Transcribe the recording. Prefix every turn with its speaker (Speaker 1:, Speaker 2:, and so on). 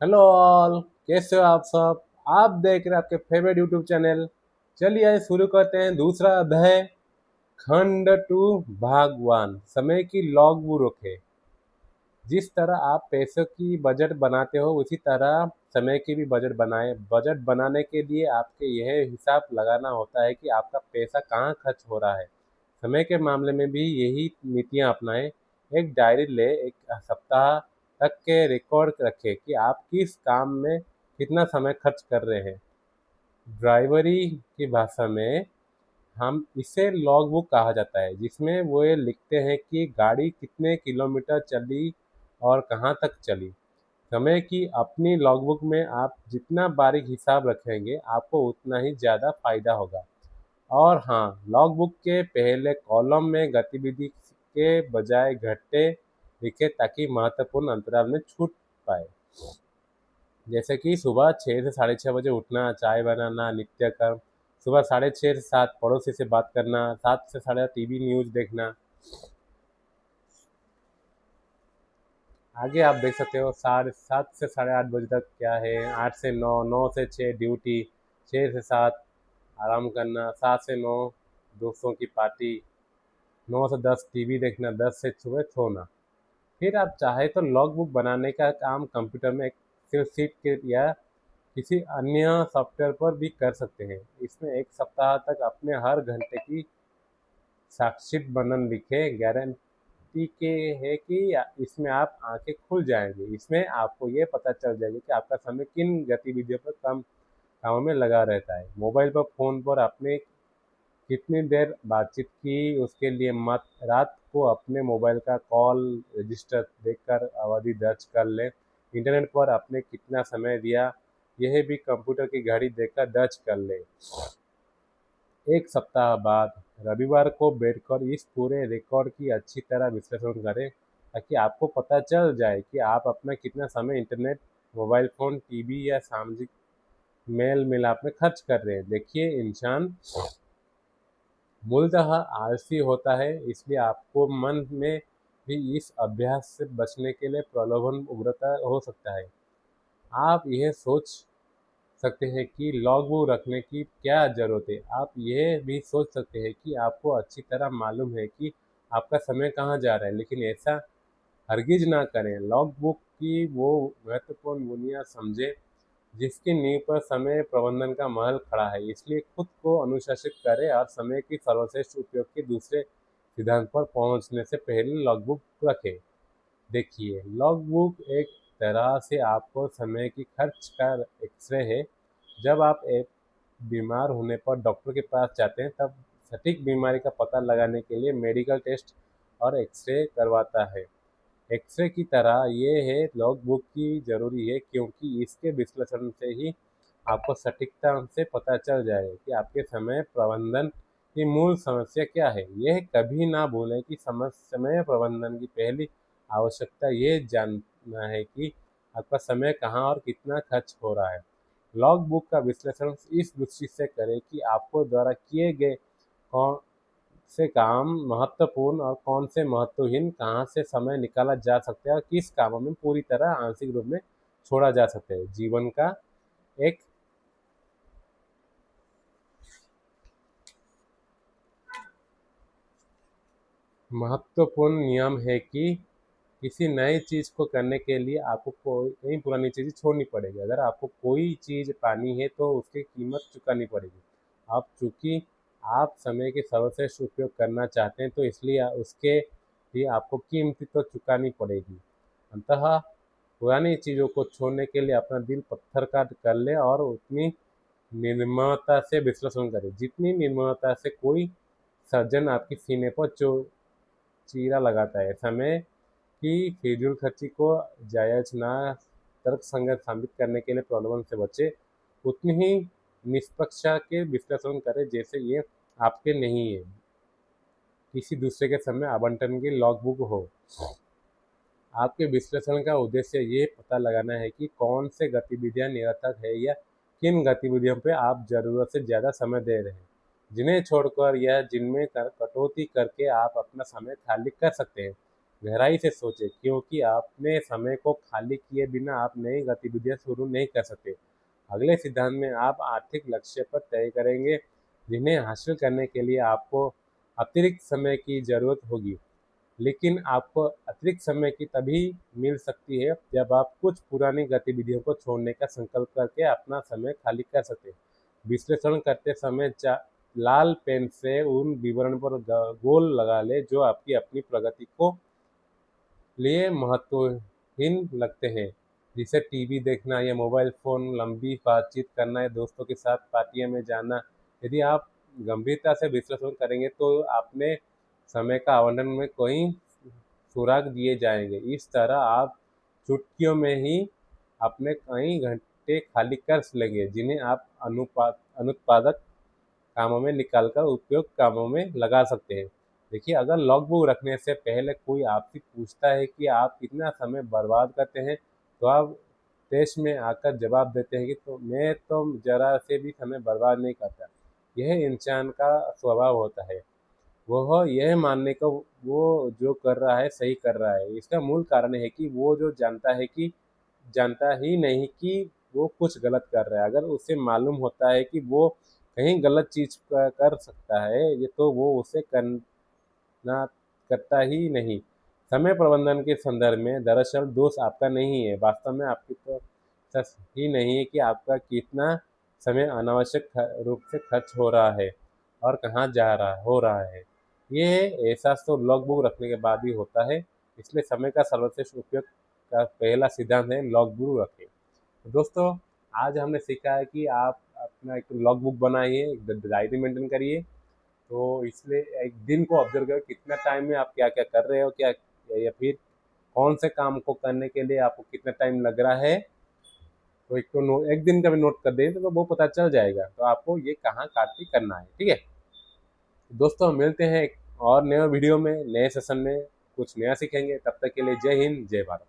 Speaker 1: Hello all, कैसे हो आप सब। आप देख रहे हैं आपके फेवरेट यूट्यूब चैनल। चलिए आज शुरू करते हैं दूसरा अध्याय। खंड टू, भागवान समय की लॉग बुक है। जिस तरह आप पैसों की बजट बनाते हो उसी तरह समय की भी बजट बनाए। बजट बनाने के लिए आपके यह हिसाब लगाना होता है कि आपका पैसा कहाँ खर्च हो रहा है। समय के मामले में भी यही नीतियाँ अपनाएं। एक डायरी ले, एक सप्ताह तक के रिकॉर्ड रखें कि आप किस काम में कितना समय खर्च कर रहे हैं। ड्राइवरी की भाषा में हम इसे लॉग बुक कहा जाता है, जिसमें वो ये लिखते हैं कि गाड़ी कितने किलोमीटर चली और कहाँ तक चली। समय की अपनी लॉगबुक में आप जितना बारीक हिसाब रखेंगे आपको उतना ही ज़्यादा फायदा होगा। और हाँ, लॉगबुक के पहले कॉलम में गतिविधि के बजाय घंटे लिखें ताकि महत्वपूर्ण अंतराल में छूट पाए। जैसे कि सुबह 6 से 6:30 बजे उठना, चाय बनाना, नित्य कर्म। सुबह 6:30 से 7 पड़ोसी से बात करना, 7 से 8:30 टीवी न्यूज़ देखना। आगे आप देख सकते हो 7 से 8:30 बजे तक क्या है। 8 से 9, 9 से 6 ड्यूटी, 6 से 7 आराम करना, 7 से 9 दोस्तों की पार्टी, 9 से 10 टीवी देखना, 10 से सुबह सोना। फिर आप चाहे तो लॉग बुक बनाने का काम कंप्यूटर में एक्सेल सीट के या किसी अन्य सॉफ्टवेयर पर भी कर सकते हैं। इसमें एक सप्ताह तक अपने हर घंटे की साक्षित वर्णन लिखें। गारंटी के है कि इसमें आप आंखें खुल जाएंगे। इसमें आपको ये पता चल जाएगा कि आपका समय किन गतिविधियों पर कम कामों में लगा रहता है। मोबाइल पर फ़ोन पर आपने कितनी देर बातचीत की उसके लिए मत रात को अपने मोबाइल का कॉल रजिस्टर देखकर अवधि दर्ज कर लें। इंटरनेट पर आपने कितना समय दिया यह भी कंप्यूटर की घड़ी देखकर दर्ज कर लें। एक सप्ताह बाद रविवार को बैठकर इस पूरे रिकॉर्ड की अच्छी तरह विश्लेषण करें ताकि आपको पता चल जाए कि आप अपना कितना समय इंटरनेट, मोबाइल फ़ोन, टीवी या सामाजिक मेल मिलाप में खर्च कर रहे हैं। देखिए, इंसान मूलतः आलसी होता है, इसलिए आपको मन में भी इस अभ्यास से बचने के लिए प्रलोभन उग्रता हो सकता है। आप यह सोच सकते हैं कि लॉग बुक रखने की क्या ज़रूरत है। आप यह भी सोच सकते हैं कि आपको अच्छी तरह मालूम है कि आपका समय कहाँ जा रहा है, लेकिन ऐसा हरगिज ना करें। लॉग बुक की वो महत्वपूर्ण बुनियाद समझें जिसकी नींव पर समय प्रबंधन का महल खड़ा है। इसलिए खुद को अनुशासित करें और समय की सर्वश्रेष्ठ उपयोग के दूसरे सिद्धांत पर पहुंचने से पहले लॉगबुक रखें। देखिए, लॉगबुक एक तरह से आपको समय की खर्च का एक्सरे है। जब आप एक बीमार होने पर डॉक्टर के पास जाते हैं तब सटीक बीमारी का पता लगाने के लिए मेडिकल टेस्ट और एक्सरे करवाता है। एक्सरे की तरह ये है लॉगबुक की ज़रूरी है, क्योंकि इसके विश्लेषण से ही आपको सटीकता से पता चल जाए कि आपके समय प्रबंधन की मूल समस्या क्या है। यह कभी ना भूलें कि समय प्रबंधन की पहली आवश्यकता ये जानना है कि आपका समय कहाँ और कितना खर्च हो रहा है। लॉग बुक का विश्लेषण इस दृष्टि से करें कि आपको द्वारा किए गए कौन से काम महत्वपूर्ण और कौन से महत्वहीन, कहाँ से समय निकाला जा सकता है और किस कामों में पूरी तरह आंशिक रूप में छोड़ा जा सकता है। जीवन का एक महत्वपूर्ण नियम है कि किसी नई चीज़ को करने के लिए आपको कोई कई पुरानी चीज़ें छोड़नी पड़ेगी। अगर आपको कोई चीज़ पानी है तो उसकी कीमत चुकानी पड़ेगी। अब चूंकि आप समय के सर्वश्रेष्ठ उपयोग करना चाहते हैं तो इसलिए उसके लिए आपको कीमत तो चुकानी पड़ेगी। अतः पुरानी चीज़ों को छोड़ने के लिए अपना दिल पत्थर का कर ले और उतनी निर्ममता से विश्लेषण करें जितनी निर्ममता से कोई सर्जन आपके सीने पर चीरा लगाता है। समय की फिजूल खर्ची को जायज़ ना तर्कसंगत साबित करने के लिए प्रलोभन से बचे। उतनी ही निष्पक्षता के विश्लेषण करें जैसे ये आपके नहीं है, किसी दूसरे के समय आवंटन की लॉगबुक हो। आपके विश्लेषण का उद्देश्य ये पता लगाना है कि कौन से गतिविधियां निरर्थक है या किन गतिविधियों पे आप ज़रूरत से ज़्यादा समय दे रहे हैं, जिन्हें छोड़कर या जिनमें कटौती करके आप अपना समय खाली कर सकते हैं। गहराई से सोचें, क्योंकि अपने समय को खाली किए बिना आप नई गतिविधियां शुरू नहीं कर सकते। अगले सिद्धांत में आप आर्थिक लक्ष्य पर तय करेंगे, जिन्हें हासिल करने के लिए आपको अतिरिक्त समय की ज़रूरत होगी। लेकिन आपको अतिरिक्त समय की तभी मिल सकती है जब आप कुछ पुरानी गतिविधियों को छोड़ने का संकल्प करके अपना समय खाली कर सकते हैं। विश्लेषण करते समय लाल पेन से उन विवरण पर गोल लगा ले जो आपकी अपनी प्रगति को लिए महत्वहीन लगते हैं, जैसे टीवी देखना या मोबाइल फ़ोन, लंबी बातचीत करना या दोस्तों के साथ पार्टियों में जाना। यदि आप गंभीरता से विश्लेषण करेंगे तो आपने समय का आवंटन में कोई सुराग दिए जाएंगे। इस तरह आप चुटकियों में ही अपने कई घंटे खाली कर लेंगे, जिन्हें आप अनुत्पादक कामों में निकाल कर उपयोग कामों में लगा सकते हैं। देखिए, अगर लॉगबुक रखने से पहले कोई आपसे पूछता है कि आप कितना समय बर्बाद करते हैं, तो आप देश में आकर जवाब देते हैं कि तो मैं तो ज़रा से भी समय बर्बाद नहीं करता। यह इंसान का स्वभाव होता है, वह यह मानने को वो जो कर रहा है सही कर रहा है। इसका मूल कारण है कि वो जो जानता ही नहीं कि वो कुछ गलत कर रहा है। अगर उसे मालूम होता है कि वो कहीं गलत चीज़ कर सकता है, ये तो वो उसे करना करता ही नहीं। समय प्रबंधन के संदर्भ में दरअसल दोष आपका नहीं है, वास्तव में आपकी तो सच ही नहीं है कि आपका कितना समय अनावश्यक रूप से खर्च हो रहा है और कहाँ जा रहा हो रहा है। ये एहसास तो लॉगबुक रखने के बाद ही होता है। इसलिए समय का सर्वश्रेष्ठ उपयोग का पहला सिद्धांत है, लॉगबुक रखें। तो दोस्तों, आज हमने सीखा है कि आप अपना एक लॉगबुक बनाइए, एक डायरी मेंटेन करिए। तो इसलिए एक दिन को ऑब्जर्व करो, कितना टाइम में आप क्या-क्या कर रहे हो, क्या या फिर कौन से काम को करने के लिए आपको कितना टाइम लग रहा है। तो एक दिन का भी नोट कर दें तो वो पता चल जाएगा, तो आपको ये कहाँ काट के करना है, ठीक है? दोस्तों, मिलते हैं एक और नए वीडियो में, नए सेशन में कुछ नया सीखेंगे। तब तक के लिए जय हिंद, जय भारत।